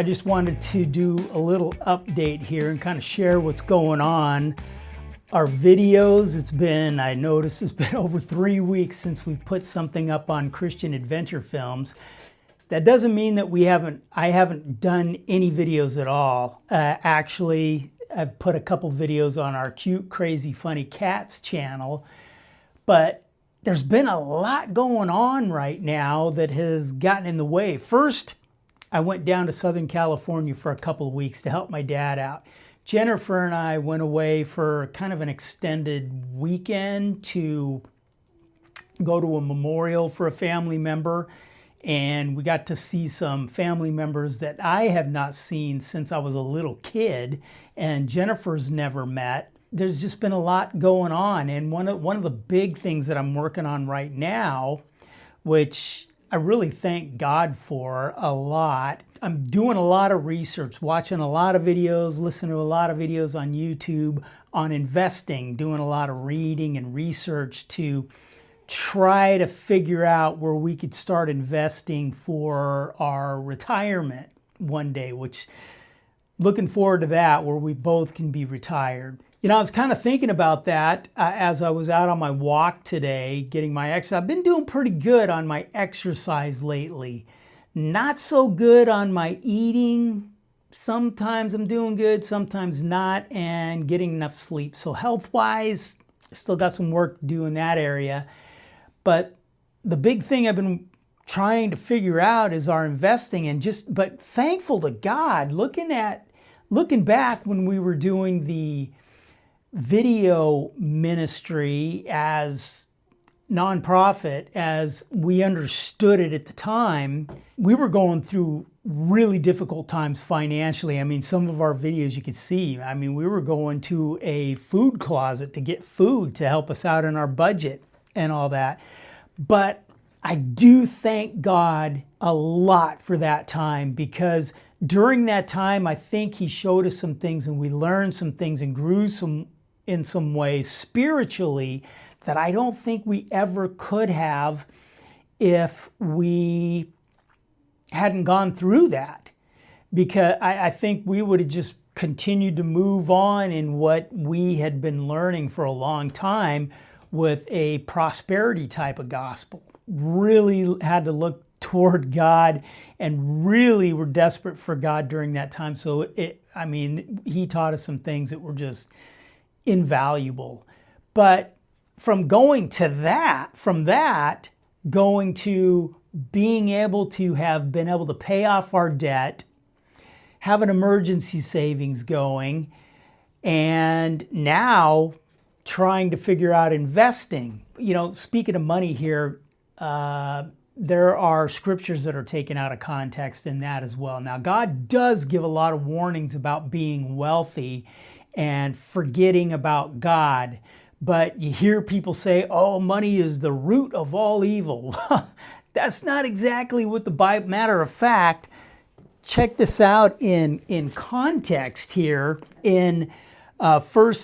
just wanted to do a little update here and kind of share what's going on. Our videos, I noticed it's been over 3 weeks since we've put something up on Christian adventure films. That doesn't mean that I haven't done any videos at all. Actually, I've put a couple videos on our Cute, Crazy, Funny Cats channel, but there's been a lot going on right now that has gotten in the way. First, I went down to Southern California for a couple of weeks to help my dad out. Jennifer and I went away for kind of an extended weekend to go to a memorial for a family member. And we got to see some family members that I have not seen since I was a little kid, and Jennifer's never met. There's just been a lot going on. And one of the big things that I'm working on right now, which I really thank God for a lot, I'm doing a lot of research, watching a lot of videos, listening to a lot of videos on YouTube on investing, doing a lot of reading and research to try to figure out where we could start investing for our retirement one day, which looking forward to that, where we both can be retired. You know, I was kind of thinking about that as I was out on my walk today, getting my exercise. I've been doing pretty good on my exercise lately. Not so good on my eating. Sometimes I'm doing good, sometimes not, and getting enough sleep. So health-wise, still got some work to do in that area. But the big thing I've been trying to figure out is our investing, and but thankful to God, looking back when we were doing the video ministry as nonprofit, as we understood it at the time, we were going through really difficult times financially. I mean, some of our videos you could see, I mean, we were going to a food closet to get food to help us out in our budget and all that. But I do thank God a lot for that time, because during that time, I think He showed us some things and we learned some things and grew in some ways spiritually that I don't think we ever could have if we hadn't gone through that. Because I think we would have just continued to move on in what we had been learning for a long time with a prosperity type of gospel. Really had to look toward God and really were desperate for God during that time. So He taught us some things that were just invaluable. But from going to that, going to being able to have been able to pay off our debt, have an emergency savings going, and now trying to figure out investing. You know, speaking of money here, there are scriptures that are taken out of context in that as well. Now, God does give a lot of warnings about being wealthy and forgetting about God. But you hear people say, oh, money is the root of all evil. That's not exactly what the Bible, matter of fact, check this out in context here. In 1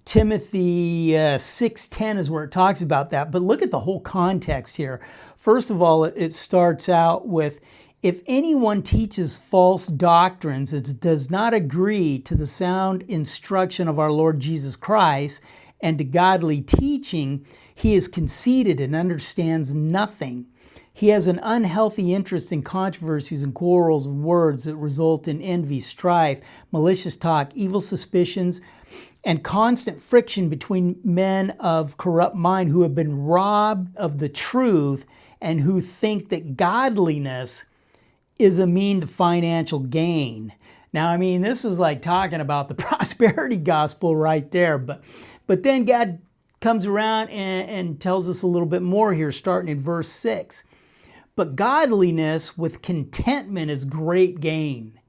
Timothy 6:10 is where it talks about that. But look at the whole context here. First of all, it starts out with, if anyone teaches false doctrines that does not agree to the sound instruction of our Lord Jesus Christ and to godly teaching, he is conceited and understands nothing. He has an unhealthy interest in controversies and quarrels of words that result in envy, strife, malicious talk, evil suspicions, and constant friction between men of corrupt mind who have been robbed of the truth and who think that godliness is a mean to financial gain. Now, I mean, this is like talking about the prosperity gospel right there. But then God comes around and tells us a little bit more here, starting in verse 6. But godliness with contentment is great gain.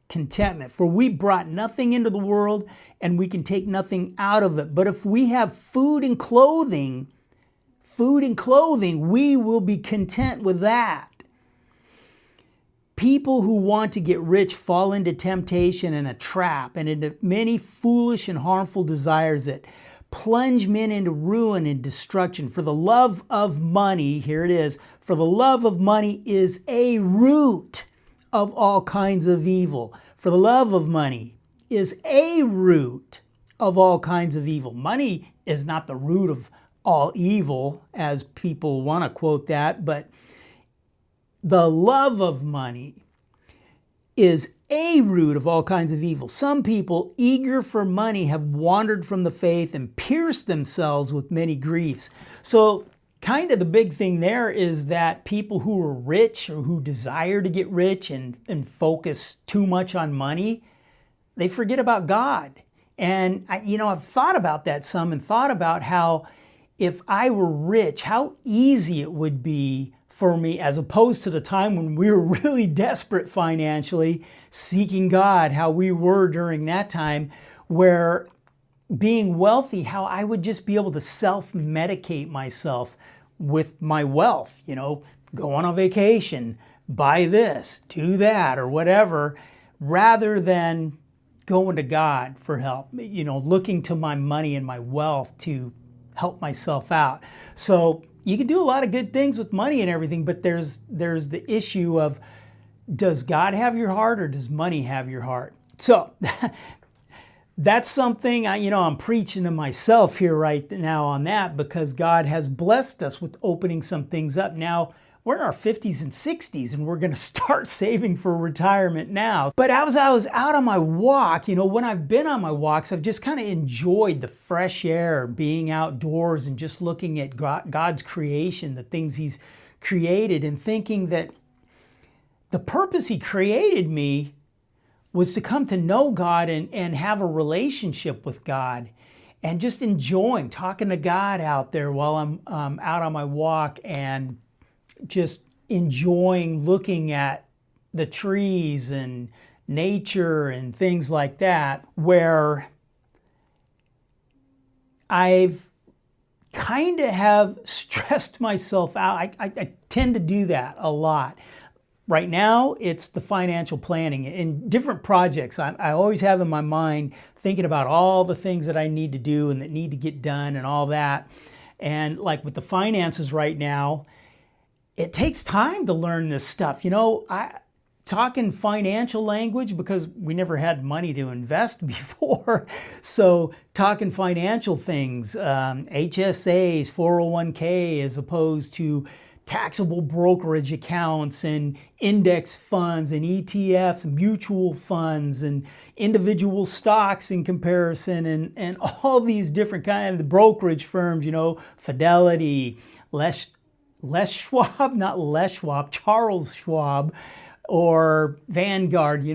Contentment. For we brought nothing into the world, and we can take nothing out of it. But if we have food and clothing, we will be content with that. People who want to get rich fall into temptation and a trap, and into many foolish and harmful desires that plunge men into ruin and destruction. For the love of money, here it is, for the love of money is a root of all kinds of evil. For the love of money is a root of all kinds of evil. Money is not the root of all evil, as people want to quote that, but the love of money is a root of all kinds of evil. Some people, eager for money, have wandered from the faith and pierced themselves with many griefs. So kind of the big thing there is that people who are rich or who desire to get rich and focus too much on money, they forget about God. And I've thought about that some and thought about how if I were rich, how easy it would be for me, as opposed to the time when we were really desperate financially, seeking God, how we were during that time, where being wealthy, how I would just be able to self-medicate myself with my wealth, go on a vacation, buy this, do that, or whatever, rather than going to God for help, looking to my money and my wealth to help myself out. So you can do a lot of good things with money and everything, but there's the issue of, does God have your heart or does money have your heart? So that's something I'm preaching to myself here right now on that, because God has blessed us with opening some things up. Now we're in our 50s and 60s and we're going to start saving for retirement now. But as I was out on my walk, when I've been on my walks, I've just kind of enjoyed the fresh air, being outdoors and just looking at God's creation, the things He's created, and thinking that the purpose He created me was to come to know God and have a relationship with God, and just enjoying talking to God out there while I'm out on my walk, and just enjoying looking at the trees and nature and things like that, where I've kind of have stressed myself out. I tend to do that a lot. Right now, it's the financial planning and different projects. I always have in my mind thinking about all the things that I need to do and that need to get done and all that. And like with the finances right now, it takes time to learn this stuff. Talking financial language, because we never had money to invest before. So talking financial things, HSAs, 401k, as opposed to taxable brokerage accounts and index funds and ETFs and mutual funds and individual stocks in comparison, and all these different kinds of brokerage firms, Fidelity, Charles Schwab, or Vanguard.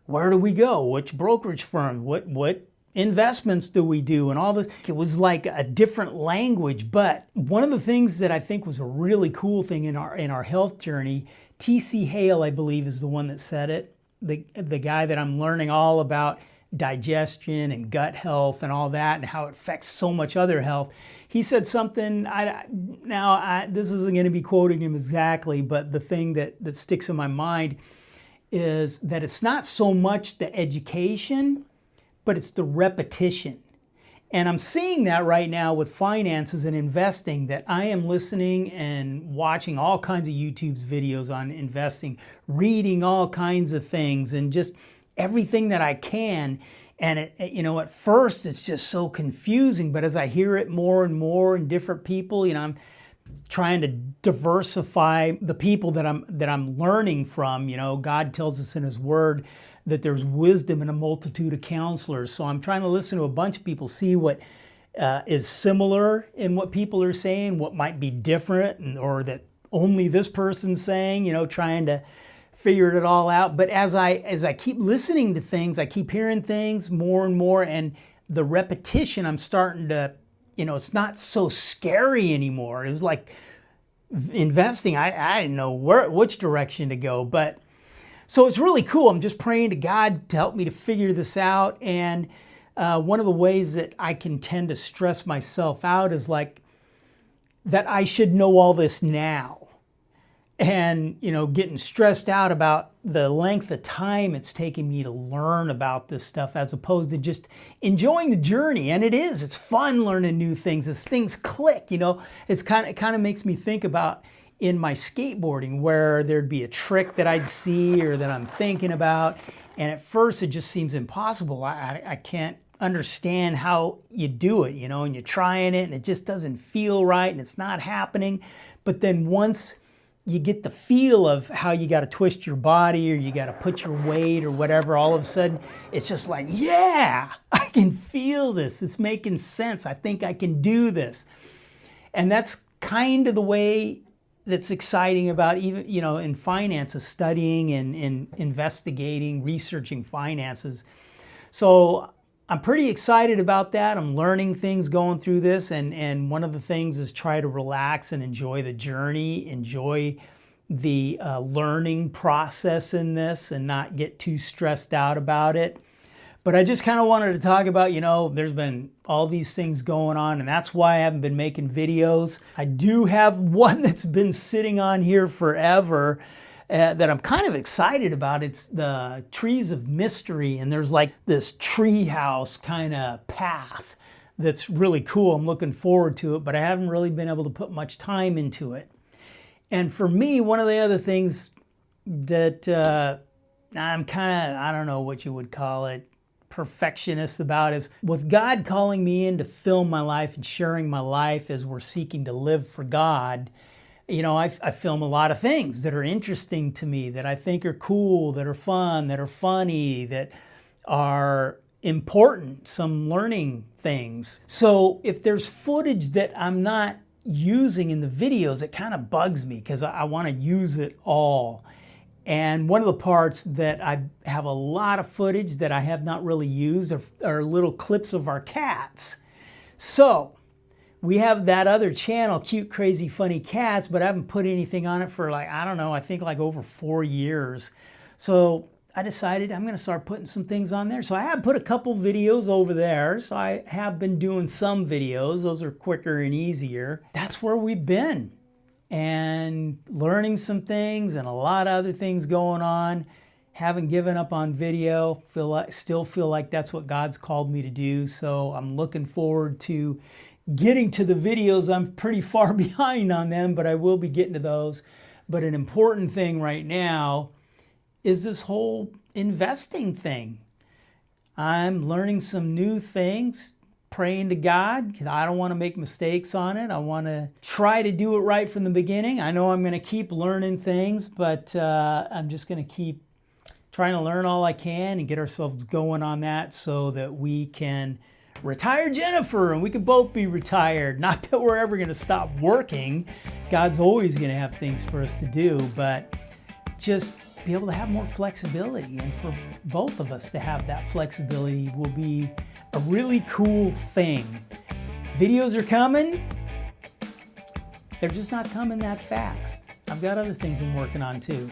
Where do we go? Which brokerage firm? What investments do we do? And all this. It was like a different language. But one of the things that I think was a really cool thing in our health journey, T.C. Hale, I believe, is the one that said it. The guy that I'm learning all about digestion and gut health and all that, and how it affects so much other health. He said something, this isn't going to be quoting him exactly, but the thing that sticks in my mind is that it's not so much the education, but it's the repetition. And I'm seeing that right now with finances and investing, that I am listening and watching all kinds of YouTube's videos on investing, reading all kinds of things, and just everything that I can. And at first it's just so confusing, but as I hear it more and more in different people, I'm trying to diversify the people that I'm learning from. God tells us in His Word that there's wisdom in a multitude of counselors. So I'm trying to listen to a bunch of people, see what is similar in what people are saying, what might be different, or that only this person's saying, trying to figure it all out. But as I keep listening to things, I keep hearing things more and more, and the repetition, I'm starting to, it's not so scary anymore. It's like investing, I didn't know which direction to go, but so it's really cool. I'm just praying to God to help me to figure this out. And one of the ways that I can tend to stress myself out is like that I should know all this now. And, getting stressed out about the length of time it's taking me to learn about this stuff, as opposed to just enjoying the journey. And it's fun learning new things as things click. It's kind of makes me think about in my skateboarding where there'd be a trick that I'd see or that I'm thinking about. And at first it just seems impossible. I can't understand how you do it, and you're trying it and it just doesn't feel right and it's not happening. But then once you get the feel of how you got to twist your body or you got to put your weight or whatever, all of a sudden it's just like, yeah, I can feel this. It's making sense. I think I can do this. And that's kind of the way that's exciting about even, in finances, studying and investigating, researching finances. So I'm pretty excited about that. I'm learning things going through this. And one of the things is try to relax and enjoy the journey, enjoy the learning process in this and not get too stressed out about it. But I just kind of wanted to talk about, there's been all these things going on, and that's why I haven't been making videos. I do have one that's been sitting on here forever that I'm kind of excited about. It's the Trees of Mystery, and there's like this treehouse kind of path that's really cool. I'm looking forward to it, but I haven't really been able to put much time into it. And for me, one of the other things that I'm kind of, I don't know what you would call it, perfectionist about is with God calling me in to film my life and sharing my life as we're seeking to live for God. I film a lot of things that are interesting to me, that I think are cool, that are fun, that are funny, that are important, some learning things. So if there's footage that I'm not using in the videos, it kind of bugs me because I want to use it all. And one of the parts that I have a lot of footage that I have not really used are little clips of our cats. So we have that other channel, Cute, Crazy, Funny Cats, but I haven't put anything on it for I think over 4 years. So I decided I'm going to start putting some things on there. So I have put a couple videos over there. So I have been doing some videos. Those are quicker and easier. That's where we've been. And learning some things and a lot of other things going on. Haven't given up on video. Still feel like that's what God's called me to do. So I'm looking forward to getting to the videos. I'm pretty far behind on them, but I will be getting to those. But an important thing right now is this whole investing thing. I'm learning some new things, praying to God, because I don't want to make mistakes on it. I want to try to do it right from the beginning. I know I'm going to keep learning things, but I'm just going to keep trying to learn all I can and get ourselves going on that so that we can retire Jennifer and we can both be retired. Not that we're ever going to stop working. God's always going to have things for us to do, but just be able to have more flexibility. And for both of us to have that flexibility will be a really cool thing. Videos are coming. They're just not coming that fast. I've got other things I'm working on too.